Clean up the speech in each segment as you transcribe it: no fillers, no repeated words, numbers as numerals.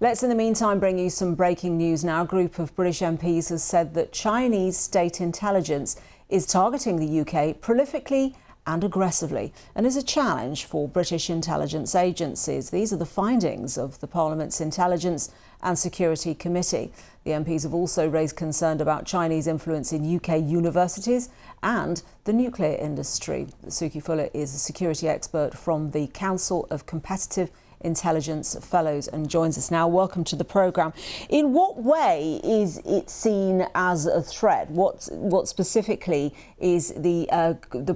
Let's in the meantime bring you some breaking news now. A group of British MPs has said that Chinese state intelligence is targeting the UK prolifically and aggressively and is a challenge for British intelligence agencies. These are the findings of the Parliament's Intelligence and Security Committee. The MPs have also raised concern about Chinese influence in UK universities and the nuclear industry. Suki Fuller is a security expert from the Council of Competitive Intelligence Fellows and joins us now. Welcome to the programme. In what way is it seen as a threat? What specifically is the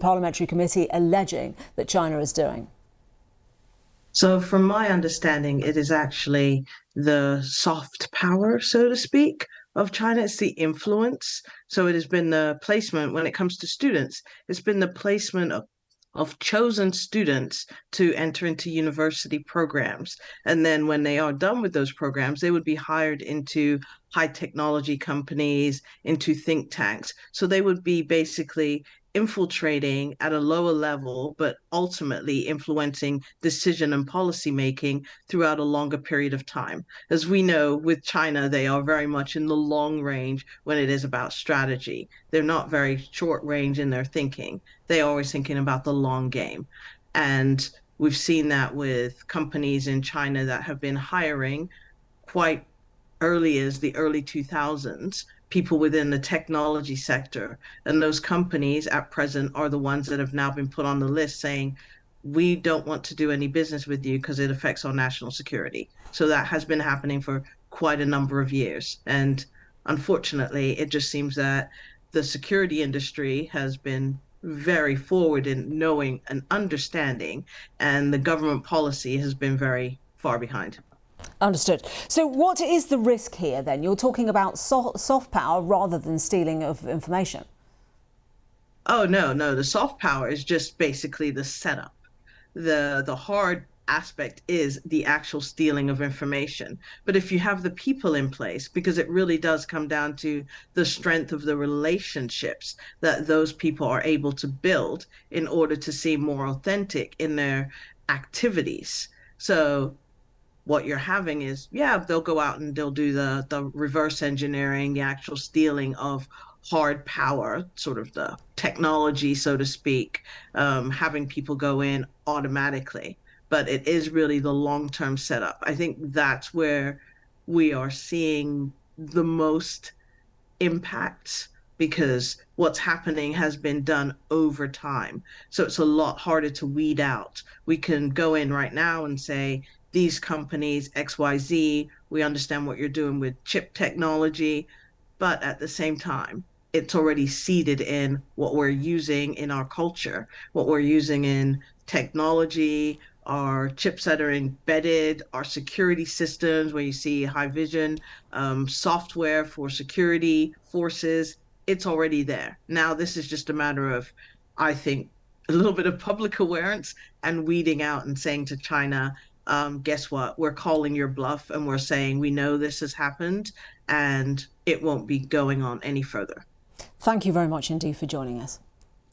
Parliamentary Committee alleging that China is doing? So from my understanding, it is actually the soft power, so to speak, of China. It's the influence. So it has been the placement when it comes to students. It's been the placement of chosen students to enter into university programs. And then when they are done with those programs, they would be hired into high technology companies, into think tanks. So they would be basically infiltrating at a lower level, but ultimately influencing decision and policy making throughout a longer period of time. As we know, with China, they are very much in the long range when it is about strategy. They're not very short range in their thinking. They're always thinking about the long game. And we've seen that with companies in China that have been hiring quite early as the early 2000s, people within the technology sector. And those companies at present are the ones that have now been put on the list saying, we don't want to do any business with you because it affects our national security. So that has been happening for quite a number of years. And unfortunately, it just seems that the security industry has been very forward in knowing and understanding, and the government policy has been very far behind. Understood. So what is the risk here then? You're talking about soft power rather than stealing of information. Oh, no, the soft power is just basically the setup. The hard aspect is the actual stealing of information. But if you have the people in place, because it really does come down to the strength of the relationships that those people are able to build in order to seem more authentic in their activities. So what you're having is, yeah, they'll go out and they'll do the reverse engineering, the actual stealing of hard power, sort of the technology, so to speak, having people go in automatically. But it is really the long-term setup. I think that's where we are seeing the most impacts, because what's happening has been done over time. So it's a lot harder to weed out. We can go in right now and say, these companies, XYZ, we understand what you're doing with chip technology, but at the same time, it's already seeded in what we're using in our culture, what we're using in technology, our chips that are embedded, our security systems, where you see high vision, software for security forces. It's already there. Now, this is just a matter of, I think, a little bit of public awareness and weeding out and saying to China, guess what? We're calling your bluff and we're saying we know this has happened and it won't be going on any further. Thank you very much indeed for joining us.